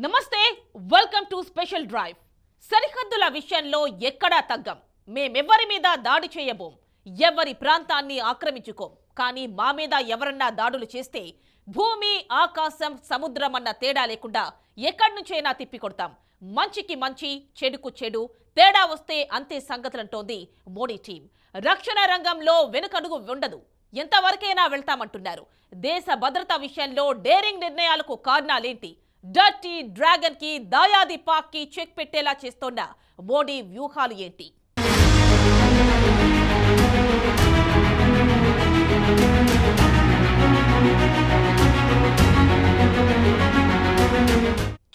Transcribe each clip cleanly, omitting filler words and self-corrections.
నమస్తే welcome to special drive. సరిహద్దుల విషయంలో ఎక్కడా తగ్గం. మేమెవ్వరి మీద దాడి చేయబోం, ఎవరి ప్రాంతాన్ని ఆక్రమించుకోం. కానీ మా మీద ఎవరన్నా దాడులు చేస్తే భూమి ఆకాశం సముద్రం అన్న తేడా లేకుండా ఎక్కడి నుంచైనా తిప్పికొడతాం. మంచికి మంచి, చెడుకు చెడు, తేడా వస్తే అంతే సంగతులంటోంది మోడీ టీం. రక్షణ రంగంలో వెనుకడుగు ఉండదు, ఎంతవరకైనా వెళ్తామంటున్నారు. దేశ భద్రతా విషయంలో డేరింగ్ నిర్ణయాలకు కారణాలేంటి? డర్టీ డ్రాగన్ కి, దాయాది పాక్ కి చెక్ పెట్టేలా చేస్తోన్న మోడీ వ్యూహాలు ఏంటి?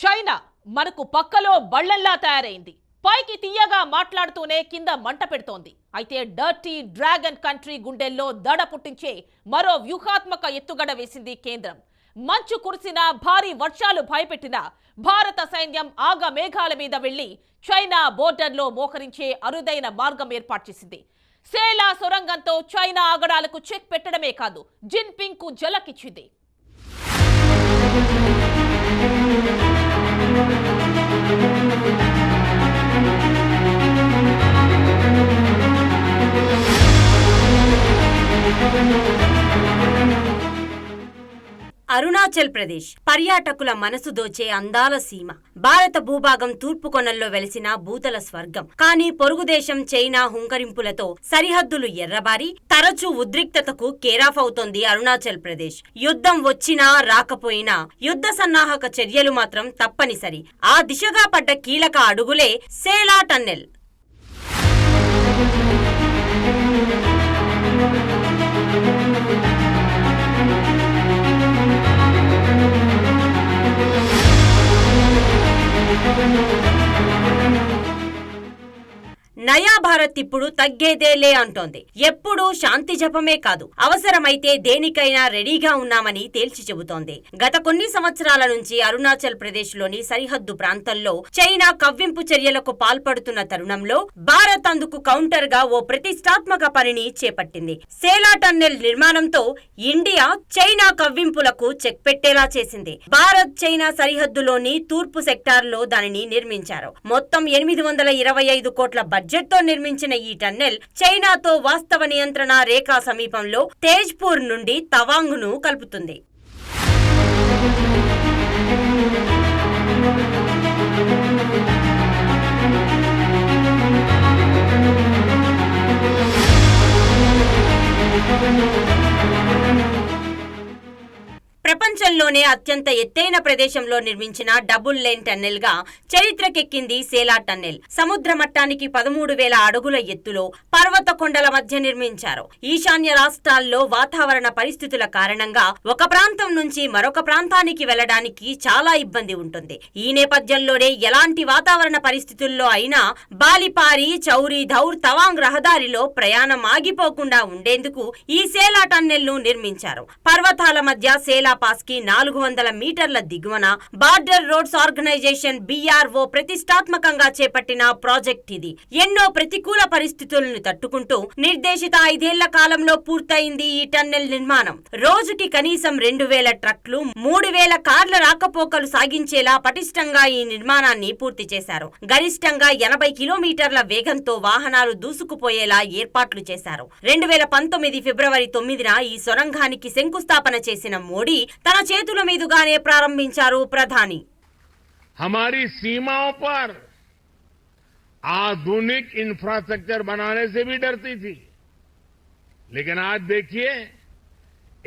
చైనా మనకు పక్కలో బళ్లల్లా తయారైంది. పైకి తీయగా మాట్లాడుతూనే కింద మంట పెడుతోంది. అయితే డర్టీ డ్రాగన్ కంట్రీ గుండెల్లో దడ పుట్టించే మరో వ్యూహాత్మక ఎత్తుగడ వేసింది కేంద్రం. మంచు కురిసినా, భారీ వర్షాలు భయపెట్టినా భారత సైన్యం ఆగ మేఘాల మీద వెళ్లి చైనా బోర్డర్లో మోకరించే అరుదైన మార్గం ఏర్పాటు చేసింది. సేలా సొరంగంతో చైనా ఆగడాలకు చెక్ పెట్టడమే కాదు, జిన్పింగ్ కు జలకిచ్చింది. అరుణాచల్ ప్రదేశ్ పర్యాటకుల మనసు దోచే అందాల సీమ. భారత భూభాగం తూర్పు కొనల్లో వెలిసిన భూతల స్వర్గం. కానీ పొరుగుదేశం చైనా హుంకరింపులతో సరిహద్దులు ఎర్రబారి తరచూ ఉద్రిక్తతకు కేరాఫ్ అవుతోంది అరుణాచల్ ప్రదేశ్. యుద్ధం వచ్చినా రాకపోయినా యుద్ధ సన్నాహక చర్యలు మాత్రం తప్పనిసరి. ఆ దిశగా పడ్డ కీలక అడుగులే సేలా టన్నెల్. నయా భారత్ ఇప్పుడు తగ్గేదేలే అంటోంది. ఎప్పుడూ శాంతి జపమే కాదు, అవసరమైతే దేనికైనా రెడీగా ఉన్నామని తేల్చి చెబుతోంది. గత కొన్ని సంవత్సరాల నుంచి అరుణాచల్ ప్రదేశ్ లోని సరిహద్దు ప్రాంతంలో చైనా కవ్వింపు చర్యలకు పాల్పడుతున్న తరుణంలో భారత్ అందుకు కౌంటర్ గా ఓ ప్రతిష్టాత్మక పనిని చేపట్టింది. సేలా టన్నెల్ నిర్మాణంతో ఇండియా చైనా కవ్వింపులకు చెక్ పెట్టేలా చేసింది. భారత్ చైనా సరిహద్దులోని తూర్పు సెక్టార్ లో దానిని నిర్మించారు. మొత్తం 825 కోట్ల బడ్జెట్ తో నిర్మించిన ఈ టన్నెల్ చైనాతో వాస్తవ నియంత్రణ రేఖా సమీపంలో తేజ్పూర్ నుండి తవాంగ్ ను కలుపుతుంది. ప్రపంచంలోనే అత్యంత ఎత్తైన ప్రదేశంలో నిర్మించిన డబుల్ లేన్ టన్నెల్ గా చరిత్రకెక్కింది సేలా టన్నెల్. సముద్ర మట్టానికి 13,000 అడుగుల ఎత్తులో పర్వత కొండల మధ్య నిర్మించారు. ఈశాన్య రాష్ట్రాల్లో వాతావరణ పరిస్థితుల కారణంగా ఒక ప్రాంతం నుంచి మరొక ప్రాంతానికి వెళ్లడానికి చాలా ఇబ్బంది ఉంటుంది. ఈ నేపథ్యంలోనే ఎలాంటి వాతావరణ పరిస్థితుల్లో అయినా బాలిపారి, చౌరీ ధౌర్, తవాంగ్ రహదారిలో ప్రయాణం ఆగిపోకుండా ఉండేందుకు ఈ సేలా టన్నెల్ ను నిర్మించారు. పర్వతాల మధ్య సేలా పాస్ కి 400 మీటర్ల దిగువన బార్డర్ రోడ్స్ ఆర్గనైజేషన్ BRO ప్రతిష్టాత్మకంగా చేపట్టిన ప్రాజెక్ట్ ఇది. ఎన్నో ప్రతికూల పరిస్థితులను తట్టుకుంటూ నిర్దేశిత 5 ఏళ్ల కాలంలో పూర్తయింది ఈ టన్నెల్ నిర్మాణం. రోజుకి కనీసం 2,000 ట్రక్లు, 3,000 కార్ల రాకపోకలు సాగించేలా పటిష్టంగా ఈ నిర్మాణాన్ని పూర్తి చేశారు. గరిష్టంగా 80 కిలోమీటర్ల వేగంతో వాహనాలు దూసుకుపోయేలా ఏర్పాట్లు చేశారు. 2019 ఫిబ్రవరి 9న ఈ సొరంగానికి శంకుస్థాపన చేసిన మోడీ తన చేతుల మీదుగానే ప్రారంభించారు ప్రధాని. हमारी सीमाओं पर आधुनिक इंफ्रास्ट्रक्चर बनाने से भी डरती थी, लेकिन आज देखिए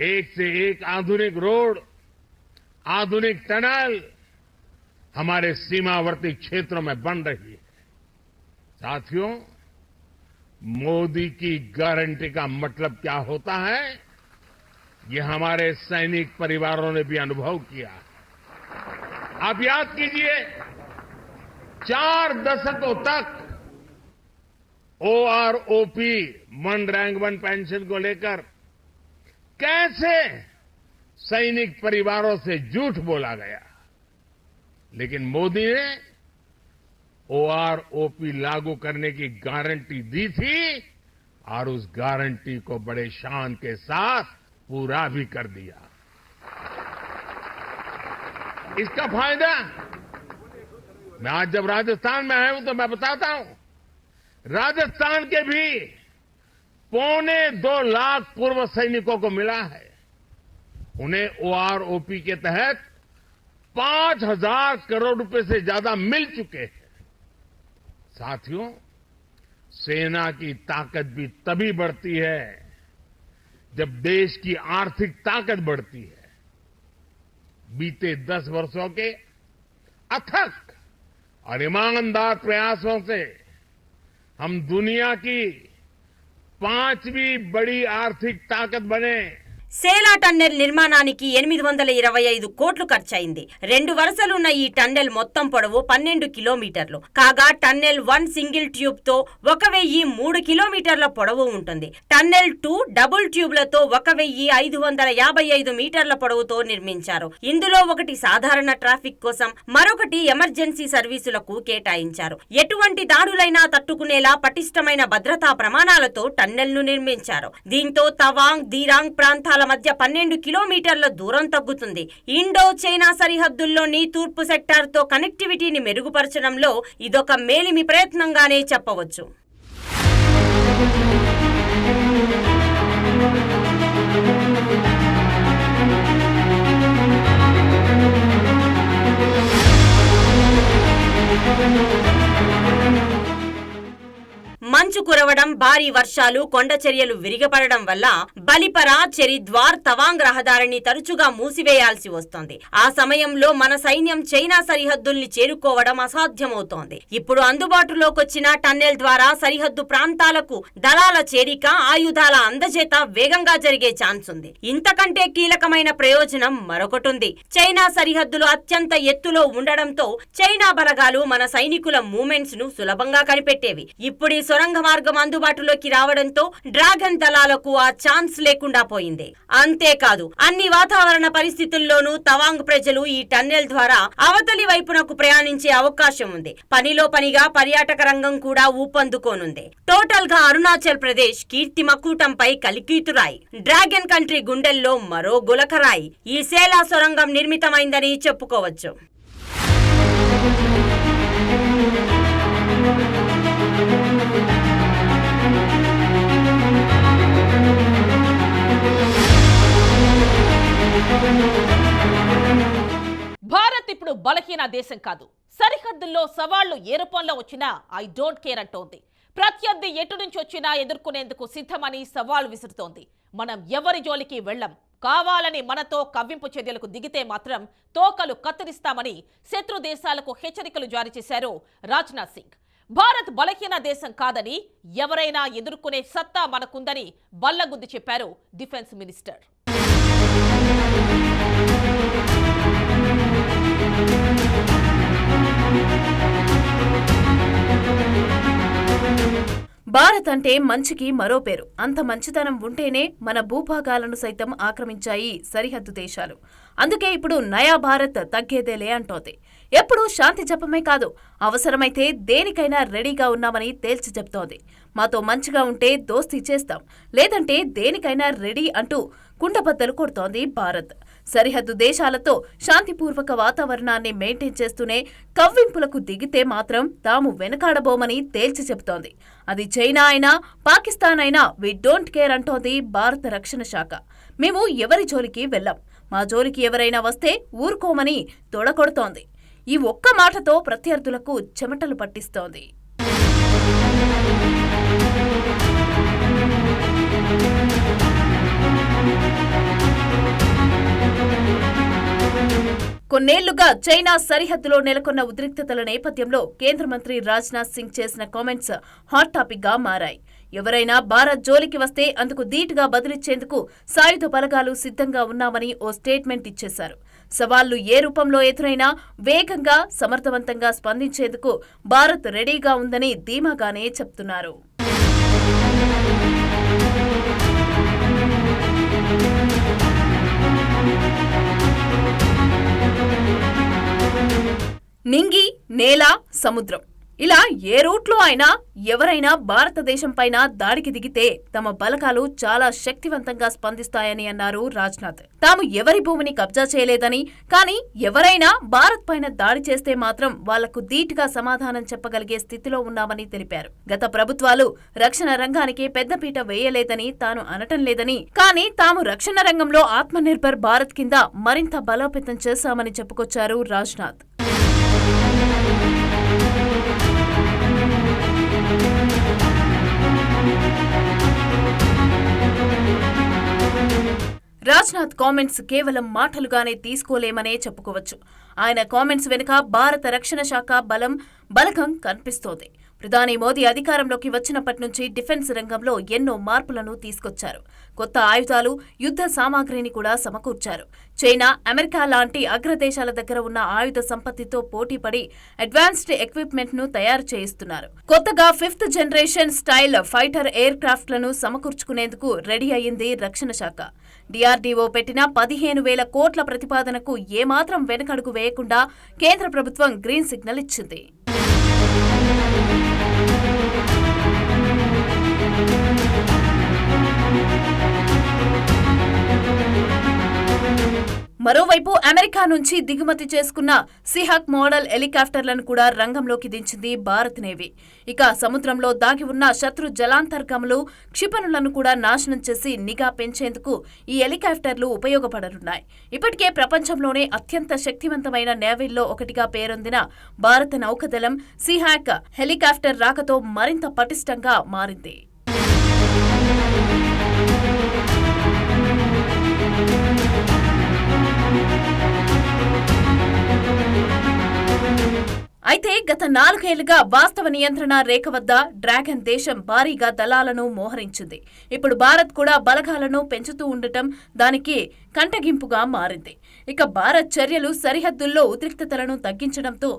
एक से एक आधुनिक रोड, आधुनिक टनल हमारे सीमावर्ती क्षेत्रों में बन रही है. साथियों, मोदी की गारंटी का मतलब क्या होता है, ये हमारे सैनिक परिवारों ने भी अनुभव किया. आप याद कीजिए, 4 दशकों तक OROP, one rank one pension को लेकर कैसे सैनिक परिवारों से झूठ बोला गया, लेकिन मोदी ने OROP लागू करने की गारंटी दी थी और उस गारंटी को बड़े शान के साथ पूरा भी कर दिया. इसका फायदा मैं आज जब राजस्थान में आया हूं तो मैं बताता हूं, राजस्थान के भी 2.25 लाख पूर्व सैनिकों को मिला है। उन्हें OROP के तहत 5,000 करोड़ रुपए से ज्यादा मिल चुके हैं। साथियों, सेना की ताकत भी तभी बढ़ती है जब देश की आर्थिक ताकत बढ़ती है। बीते 10 वर्षों के अथक और ईमानदार प्रयासों से हम दुनिया की 5वीं बड़ी आर्थिक ताकत बने। సేలా టన్నెల్ నిర్మాణానికి 825 కోట్లు ఖర్చయింది. 2 వరుసలున్న ఈ టన్నెల్ మొత్తం పొడవు 12 కిలోమీటర్లు కాగా టన్నెల్ 1 సింగిల్ ట్యూబ్ తో 1003 కిలోమీటర్ల పొడవు ఉంటుంది. టన్నెల్ 2 డబుల్ ట్యూబ్లతో 1555 మీటర్ల పొడవుతో నిర్మించారు. ఇందులో ఒకటి సాధారణ ట్రాఫిక్ కోసం, మరొకటి ఎమర్జెన్సీ సర్వీసులకు కేటాయించారు. ఎటువంటి దాడులైనా తట్టుకునేలా పటిష్టమైన భద్రతా ప్రమాణాలతో టన్నెల్ ను నిర్మించారు. దీంతో తవాంగ్, దిరాంగ్ ప్రాంతాల మధ్య 12 కిలోమీటర్ల దూరం తగ్గుతుంది. ఇండో చైనా సరిహద్దుల్లోని తూర్పు సెక్టార్ తో కనెక్టివిటీని మెరుగుపరచడంలో ఇదొక మేలిమి ప్రయత్నంగానే చెప్పవచ్చు. మంచు కురవడం, భారీ వర్షాలు, కొండ చర్యలు విరిగపడడం వల్ల బలిపరా, చెరిద్వార్, తవాంగ్ రహదారిని తరచుగా మూసివేయాల్సి వస్తోంది. ఆ సమయంలో మన సైన్యం చైనా సరిహద్దుల్ని చేరుకోవడం అసాధ్యమవుతోంది. ఇప్పుడు అందుబాటులోకొచ్చిన టన్నెల్ ద్వారా సరిహద్దు ప్రాంతాలకు దళాల చేరిక, ఆయుధాల అందజేత వేగంగా జరిగే ఛాన్స్ ఉంది. ఇంతకంటే కీలకమైన ప్రయోజనం మరొకటుంది. చైనా సరిహద్దులు అత్యంత ఎత్తులో ఉండడంతో చైనా బలగాలు మన సైనికుల మూవ్మెంట్స్ ను సులభంగా కనిపెట్టేవి. ఇప్పుడు సొరంగ మార్గం అందుబాటులోకి రావడంతో డ్రాగన్ దళాలకు ఆ ఛాన్స్ లేకుండా పోయింది. అంతేకాదు, అన్ని వాతావరణ పరిస్థితుల్లోనూ తవాంగ్ ప్రజలు ఈ టన్నెల్ ద్వారా అవతలి వైపునకు ప్రయాణించే అవకాశం ఉంది. పనిలో పనిగా పర్యాటక రంగం కూడా ఊపందుకోనుంది. టోటల్ గా అరుణాచల్ ప్రదేశ్ కీర్తి మకుటంపై కలికీతురాయి, డ్రాగన్ కంట్రీ గుండెల్లో మరో గులకరాయి ఈ సేలా సొరంగం నిర్మితమైందని చెప్పుకోవచ్చు. భారత్ ఇప్పుడు బలహీన దేశం కాదు. సరిహద్దుల్లో సవాళ్లు ఏ రూపంలో వచ్చినా ఐ డోంట్ కేర్ అంటోంది. ప్రత్యర్థి ఎటు నుంచి వచ్చినా ఎదుర్కొనేందుకు సిద్ధమని సవాల్ విసురుతోంది. మనం ఎవరి జోలికి వెళ్లం. కావాలని మనతో కవ్వింపు చర్యలకు దిగితే మాత్రం తోకలు కత్తిరిస్తామని శత్రు దేశాలకు హెచ్చరికలు జారీ చేశారు రాజ్నాథ్ సింగ్. భారత్ బలహీన దేశం కాదని, ఎవరైనా ఎదుర్కొనే సత్తా మనకుందని బల్లగుద్ది చెప్పారు డిఫెన్స్ మినిస్టర్. భారత్ అంటే మంచికి మరో పేరు. అంత మంచితనం ఉంటేనే మన భూభాగాలను సైతం ఆక్రమించాయి సరిహద్దు దేశాలు. అందుకే ఇప్పుడు నయా భారత్ తగ్గేదేలే అంటోంది. ఎప్పుడూ శాంతి జపమే కాదు, అవసరమైతే దేనికైనా రెడీగా ఉన్నామని తేల్చి చెప్తోంది. మాతో మంచిగా ఉంటే దోస్తీ చేస్తాం, లేదంటే దేనికైనా రెడీ అంటూ కుండబద్దలు కొడుతోంది భారత్. సరిహద్దు దేశాలతో శాంతిపూర్వక వాతావరణాన్ని మెయింటైన్ చేస్తూనే కవ్వింపులకు దిగితే మాత్రం తాము వెనకాడబోమని తేల్చి చెబుతోంది. అది చైనా అయినా, పాకిస్తాన్ అయినా వి డోంట్ కేర్ అంటోంది భారత రక్షణ శాఖ. మేము ఎవరి జోలికి వెళ్ళం, మా జోలికి ఎవరైనా వస్తే ఊరుకోమని తొడకొడుతోంది. ఈ ఒక్క మాటతో ప్రత్యర్థులకు చెమటలు పట్టిస్తోంది. కొన్నేళ్లుగా చైనా సరిహద్దులో నెలకొన్న ఉద్రిక్తతల నేపథ్యంలో కేంద్ర మంత్రి రాజ్నాథ్ సింగ్ చేసిన కామెంట్స్ హాట్ టాపిక్ గా మారాయి. ఎవరైనా భారత్ జోలికి వస్తే అందుకు ధీటుగా బదులిచ్చేందుకు సాయుధ బలగాలు సిద్ధంగా ఉన్నామని ఓ స్టేట్మెంట్ ఇచ్చేశారు. సవాళ్లు ఏ రూపంలో ఎదురైనా వేగంగా, సమర్థవంతంగా స్పందించేందుకు భారత్ రెడీగా ఉందని ధీమాగానే చెప్తున్నారు. నింగి, నేల, సముద్రం ఇలా ఏ రూట్లో అయినా ఎవరైనా భారతదేశం పైన దాడికి దిగితే తమ బలగాలు చాలా శక్తివంతంగా స్పందిస్తాయని అన్నారు రాజ్నాథ్. తాము ఎవరి భూమిని కబ్జా చేయలేదని, కానీ ఎవరైనా భారత్ పైన దాడి చేస్తే మాత్రం వాళ్లకు ధీటుగా సమాధానం చెప్పగలిగే స్థితిలో ఉన్నామని తెలిపారు. గత ప్రభుత్వాలు రక్షణ రంగానికి పెద్దపీట వేయలేదని తాను అనటం లేదని, కానీ తాము రక్షణ రంగంలో ఆత్మనిర్భర్ భారత్ కింద మరింత బలోపేతం చేశామని చెప్పుకొచ్చారు రాజ్నాథ్. రాజ్నాథ్ కామెంట్స్ కేవలం మాటలుగానే తీసుకోలేమనే చెప్పుకోవచ్చు. ఆయన కామెంట్స్ వెనుక భారత రక్షణ శాఖ బలగం కనిపిస్తోంది. ప్రధాని మోదీ అధికారంలోకి వచ్చినప్పటి నుంచి డిఫెన్స్ రంగంలో ఎన్నో మార్పులను తీసుకొచ్చారు. కొత్త ఆయుధాలు, యుద్ధ సామాగ్రిని కూడా సమకూర్చారు. చైనా, అమెరికా లాంటి అగ్రదేశాల దగ్గర ఉన్న ఆయుధ సంపత్తితో పోటీపడి అడ్వాన్స్డ్ ఎక్విప్మెంట్ ను తయారు చేయిస్తున్నారు. కొత్తగా 5th generation style fighter air క్రాఫ్ట్లను సమకూర్చుకునేందుకు రెడీ అయ్యింది రక్షణ శాఖ. DRDO పెట్టిన 15,000 కోట్ల ప్రతిపాదనకు ఏమాత్రం వెనకడుగు వేయకుండా కేంద్ర ప్రభుత్వం గ్రీన్ సిగ్నల్ ఇచ్చింది. మరోవైపు అమెరికా నుంచి దిగుమతి చేసుకున్న సిహాక్ మోడల్ హెలికాప్టర్లను కూడా రంగంలోకి దించింది భారత్ నేవీ. ఇక సముద్రంలో దాగి ఉన్న శత్రు జలాంతర్గములు, క్షిపణులను కూడా నాశనం చేసి నిఘా పెంచేందుకు ఈ హెలికాప్టర్లు ఉపయోగపడనున్నాయి. ఇప్పటికే ప్రపంచంలోనే అత్యంత శక్తివంతమైన నేవీల్లో ఒకటిగా పేరొందిన భారత నౌకాదళం సిహాక్ హెలికాప్టర్ రాకతో మరింత పటిష్టంగా మారింది. అయితే గత 4 ఏళ్లుగా వాస్తవ నియంత్రణ రేఖ వద్ద డ్రాగన్ దేశం భారీగా దళాలను మోహరించింది. ఇప్పుడు భారత్ కూడా బలగాలను పెంచుతూ ఉండటం దానికి కంటగింపుగా మారింది. ఇక భారత్ చర్యలు సరిహద్దుల్లో ఉద్రిక్తతలను తగ్గించడంతో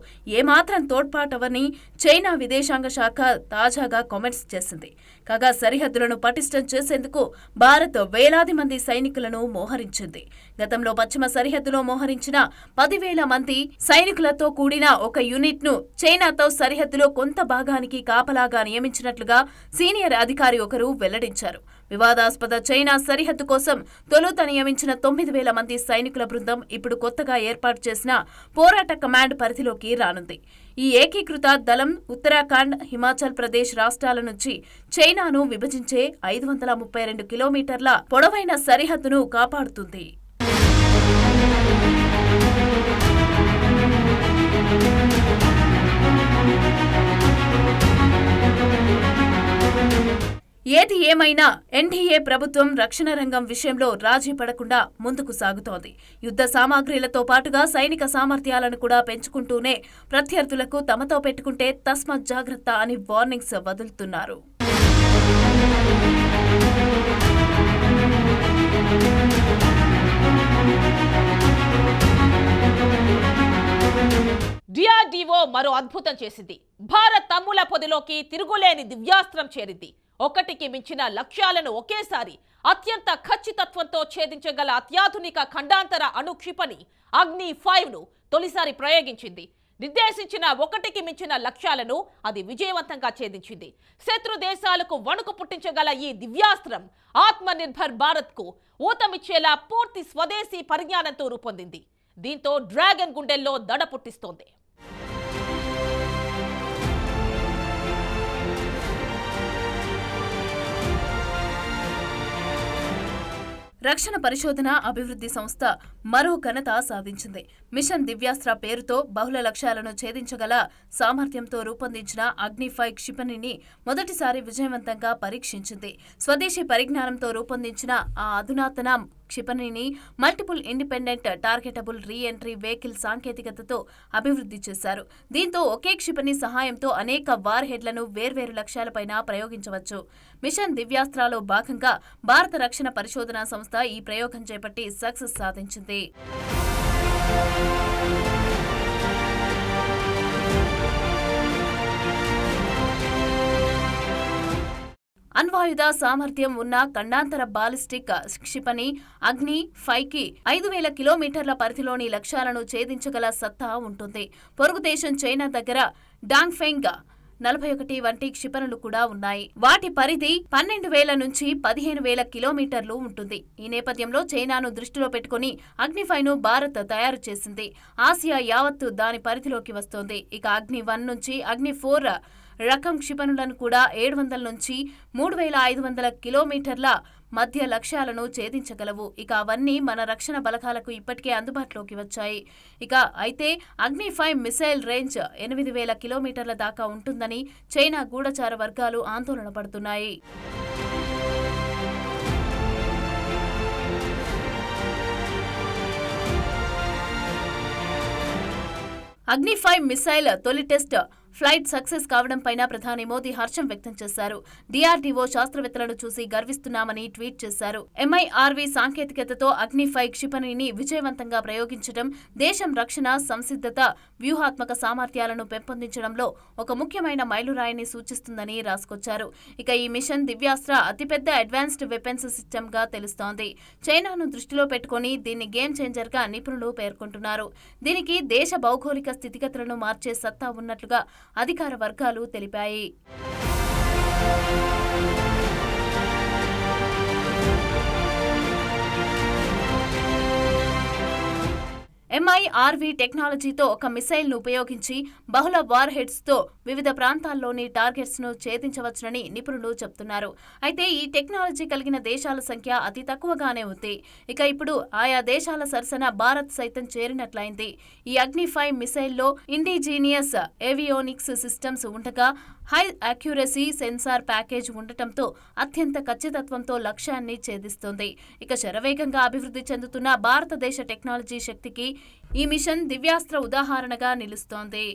ఏమాత్రం తోడ్పాటవని చైనా విదేశాంగ శాఖ తాజాగా కామెంట్స్ చేసింది. కాగా సరిహద్దులను పటిష్టం చేసేందుకు భారత్ వేలాది మంది సైనికులను మోహరించింది. గతంలో పశ్చిమ సరిహద్దులో మోహరించిన 10,000 మంది సైనికులతో కూడిన ఒక యూనిట్ ను చైనాతో సరిహద్దులో కొంత భాగానికి కాపలాగా నియమించినట్లుగా సీనియర్ అధికారి ఒకరు వెల్లడించారు. వివాదాస్పద చైనా సరిహద్దు కోసం తొలుత నియమించిన 9,000 మంది సైనికుల బృందం ఇప్పుడు కొత్తగా ఏర్పాటు చేసిన పోరాట కమాండ్ పరిధిలోకి రానుంది. ఈ ఏకీకృత దళం ఉత్తరాఖండ్, హిమాచల్ ప్రదేశ్ రాష్ట్రాల నుంచి చైనాను విభజించే 532 కిలోమీటర్ల పొడవైన సరిహద్దును కాపాడుతుంది. ఏది ఏమైనా ఎన్డీఏ ప్రభుత్వం రక్షణ రంగం విషయంలో రాజీ పడకుండా ముందుకు సాగుతోంది. యుద్ధ సామాగ్రిలతో పాటుగా సైనిక సామర్థ్యాలను కూడా పెంచుకుంటూనే ప్రత్యర్థులకు తమతో పెట్టుకుంటే తస్మాత్ జాగ్రత్త అని వార్నింగ్స్ వదులుతున్నారు. DRDO మరో అద్భుతం చేసింది. భారత్ తమ్ముల పొదిలోకి తిరుగులేని దివ్యాస్త్రం చేరింది. ఒకటికి మించిన లక్ష్యాలను ఒకేసారి అత్యంత ఖచ్చితత్వంతో ఛేదించగల అత్యాధునిక ఖండాంతర అణుక్షిపణి అగ్ని-5ను తొలిసారి ప్రయోగించింది. నిర్దేశించిన ఒకటికి మించిన లక్ష్యాలను అది విజయవంతంగా ఛేదించింది. శత్రు దేశాలకు వణుకు పుట్టించగల ఈ దివ్యాస్త్రం ఆత్మనిర్భర్ భారత్కు ఊతమిచ్చేలా పూర్తి స్వదేశీ పరిజ్ఞానంతో రూపొందింది. దీంతో డ్రాగన్ గుండెల్లో దడ పుట్టిస్తోంది. రక్షణ పరిశోధన అభివృద్ధి సంస్థ మరో ఘనత సాధించింది. మిషన్ దివ్యాస్త్ర పేరుతో బహుళ లక్ష్యాలను ఛేదించగల సామర్థ్యంతో రూపొందించిన అగ్ని-5 క్షిపణిని మొదటిసారి విజయవంతంగా పరీక్షించింది. స్వదేశీ పరిజ్ఞానంతో రూపొందించిన ఆ అధునాతన క్షిపణిని multiple independent targetable re-entry vehicle సాంకేతికతతో అభివృద్ధి చేశారు. దీంతో ఒకే క్షిపణి సహాయంతో అనేక వార్ హెడ్లను వేర్వేరు లక్ష్యాలపైన ప్రయోగించవచ్చు. మిషన్ దివ్యాస్త్రాలో భాగంగా భారత రక్షణ పరిశోధనా సంస్థ ఈ ప్రయోగం చేపట్టి సక్సెస్ సాధించింది. అణ్వాయుధ సామర్థ్యం ఉన్న ఖండాంతర బాలిస్టిక్ క్షిపణి అగ్ని-5కి 5,000 కిలోమీటర్ల పరిధిలోని లక్ష్యాలను ఛేదించగల సత్తా ఉంటుంది. పొరుగు దేశం చైనా దగ్గర డాంగ్ఫెంగ్ 41 వంటి క్షిపణులు కూడా ఉన్నాయి. వాటి పరిధి 12,000 నుంచి 15,000 కిలోమీటర్లు ఉంటుంది. ఈ నేపథ్యంలో చైనాను దృష్టిలో పెట్టుకుని అగ్ని-5ను భారత్ తయారు చేసింది. ఆసియా యావత్తు దాని పరిధిలోకి వస్తోంది. ఇక అగ్ని-1 నుంచి అగ్ని-4 రకం క్షిపణులను కూడా 700 నుంచి 3,500 కిలోమీటర్ల మధ్య లక్ష్యాలను ఛేదించగలవు. ఇక అవన్నీ మన రక్షణ బలగాలకు ఇప్పటికే అందుబాటులోకి వచ్చాయి. ఇక అయితే అగ్ని-5 మిసైల్ రేంజ్ 8,000 కిలోమీటర్ల దాకా ఉంటుందని చైనా గూఢచార వర్గాలు ఆందోళన పడుతున్నాయి. అగ్ని-5 మిసైల్ తొలి టెస్ట్ ఫ్లైట్ సక్సెస్ కావడం పైన ప్రధాని మోదీ హర్షం వ్యక్తం చేశారు. DRDO శాస్త్రవేత్తలను చూసి గర్విస్తున్నామని ట్వీట్ చేశారు. MIRV సాంకేతికతతో అగ్ని-5 క్షిపణిని విజయవంతంగా ప్రయోగించడం దేశం రక్షణ సంసిద్ధత వ్యూహాత్మక సామర్థ్యాలను పెంపొందించడంలో ఒక ముఖ్యమైన మైలురాయిని సూచిస్తుందని రాసుకొచ్చారు. ఇక ఈ మిషన్ దివ్యాస్త్ర అతిపెద్ద అడ్వాన్స్డ్ వెపన్స్ సిస్టమ్ గా తెలుస్తోంది. చైనాను దృష్టిలో పెట్టుకుని దీన్ని గేమ్ చేంజర్ గా నిపుణులు పేర్కొంటున్నారు. దీనికి దేశ భౌగోళిక స్థితిగతులను మార్చే సత్తా ఉన్నట్లుగా అధికార వర్గాలు తెలిపాయి. MIRV టెక్నాలజీతో ఒక మిసైల్ను ఉపయోగించి బహుళ వార్ హెడ్స్తో వివిధ ప్రాంతాల్లోని టార్గెట్స్ను ఛేదించవచ్చునని నిపుణులు చెబుతున్నారు. అయితే ఈ టెక్నాలజీ కలిగిన దేశాల సంఖ్య అతి తక్కువగానే ఉంది. ఇక ఇప్పుడు ఆయా దేశాల సరసన భారత్ సైతం చేరినట్లయింది. ఈ అగ్ని-5 మిసైల్లో ఇండిజీనియస్ ఏవియోనిక్స్ సిస్టమ్స్ ఉండగా హై అక్యురసీ సెన్సార్ ప్యాకేజ్ ఉండటంతో అత్యంత ఖచ్చితత్వంతో లక్ష్యాన్ని ఛేదిస్తోంది. ఇక శరవేగంగా అభివృద్ధి చెందుతున్న భారతదేశ టెక్నాలజీ శక్తికి ఈ మిషన్ దివ్యాస్త్ర ఉదాహరణగా నిలుస్తోంది.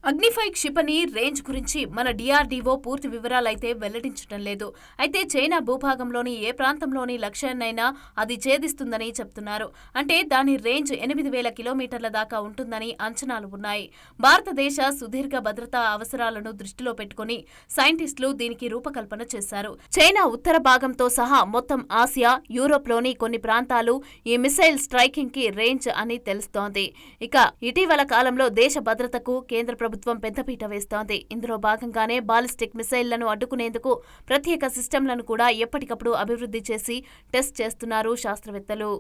అగ్ని-5 క్షిపణి రేంజ్ గురించి మన DRDO పూర్తి వివరాలైతే వెల్లడించడం లేదు. అయితే చైనా భూభాగంలోని ఏ ప్రాంతంలోని లక్ష్యాన్నైనా అది ఛేదిస్తుందని చెప్తున్నారు. అంటే దాని రేంజ్ 8,000 కిలోమీటర్ల దాకా ఉంటుందని అంచనాలు ఉన్నాయి. భారతదేశ సుదీర్ఘ భద్రతా అవసరాలను దృష్టిలో పెట్టుకుని సైంటిస్టులు దీనికి రూపకల్పన చేశారు. చైనా ఉత్తర భాగంతో సహా మొత్తం ఆసియా, యూరోప్లోని కొన్ని ప్రాంతాలు ఈ మిసైల్ స్ట్రైకింగ్ కి రేంజ్ అని తెలుస్తోంది. ఇక ఇటీవల కాలంలో దేశ భద్రతకు కేంద్ర ప్రభుత్వం పెద్దపీట వేస్తోంది. ఇందులో భాగంగానే బాలిస్టిక్ మిసైళ్లను అడ్డుకునేందుకు ప్రత్యేక సిస్టంలను కూడా ఎప్పటికప్పుడు అభివృద్ధి చేసి టెస్ట్ చేస్తున్నారు శాస్త్రవేత్తలు.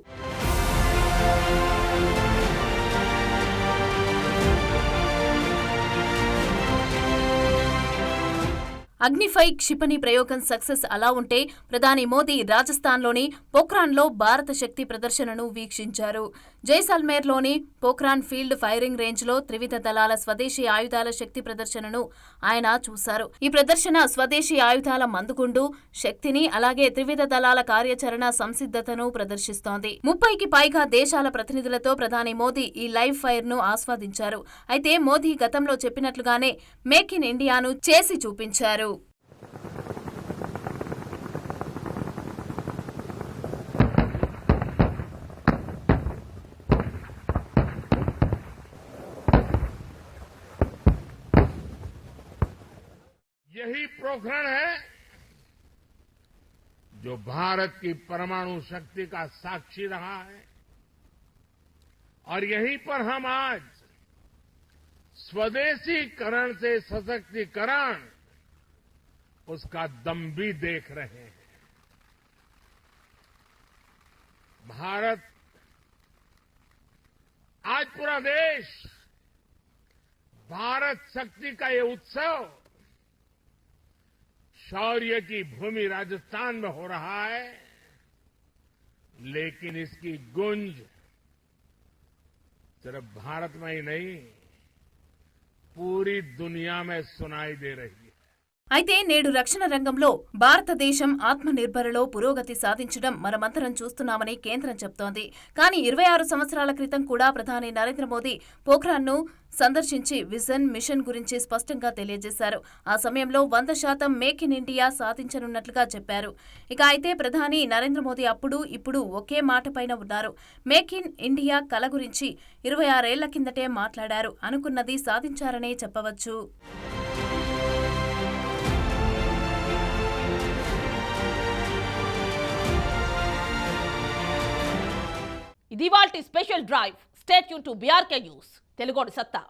అగ్ని-5 క్షిపణి ప్రయోగం సక్సెస్ అలా ఉంటే ప్రధాని మోదీ రాజస్థాన్లోని పోఖ్రాన్లో భారత శక్తి ప్రదర్శనను వీక్షించారు. జైసల్మేర్లోని పోఖ్రాన్ ఫీల్డ్ ఫైరింగ్ రేంజ్లో త్రివిధ దళాల స్వదేశీ ఆయుధాల శక్తి ప్రదర్శనను ఆయన చూశారు. ఈ ప్రదర్శన స్వదేశీ ఆయుధాల మందుగుండు శక్తిని అలాగే త్రివిధ దళాల కార్యాచరణ సంసిద్ధతను ప్రదర్శిస్తోంది. 30కి పైగా దేశాల ప్రతినిధులతో ప్రధాని మోదీ ఈ లైవ్ ఫైర్ ను ఆస్వాదించారు. అయితే మోదీ గతంలో చెప్పినట్లుగానే మేక్ ఇన్ ఇండియాను చేసి చూపించారు. यही पोखरण है जो भारत की परमाणु शक्ति का साक्षी रहा है और यहीं पर हम आज स्वदेशीकरण से सशक्तिकरण उसका दम भी देख रहे हैं. भारत आज पूरा देश भारत शक्ति का ये उत्सव शौर्य की भूमि राजस्थान में हो रहा है, लेकिन इसकी गूंज सिर्फ भारत में ही नहीं पूरी दुनिया में सुनाई दे रही है. అయితే నేడు రక్షణ రంగంలో భారతదేశం ఆత్మనిర్భరలో పురోగతి సాధించడం మనమంతరం చూస్తున్నామని కేంద్రం చెబుతోంది. కానీ 26 సంవత్సరాల క్రితం కూడా ప్రధాని నరేంద్ర మోదీ పోఖ్రాన్ను సందర్శించి విజన్ మిషన్ గురించి స్పష్టంగా తెలియజేశారు. ఆ సమయంలో 100% మేక్ ఇన్ ఇండియా సాధించనున్నట్లుగా చెప్పారు. ఇక అయితే ప్రధాని నరేంద్ర మోదీ అప్పుడు ఇప్పుడు ఒకే మాటపైన ఉన్నారు. మేక్ ఇన్ ఇండియా కల గురించి 26 ఏళ్ల కిందటే మాట్లాడారు. అనుకున్నది సాధించారనే చెప్పవచ్చు. ఇది వాల్టి special drive. Stay tune to BRK news తెలుగోడి సత్తా.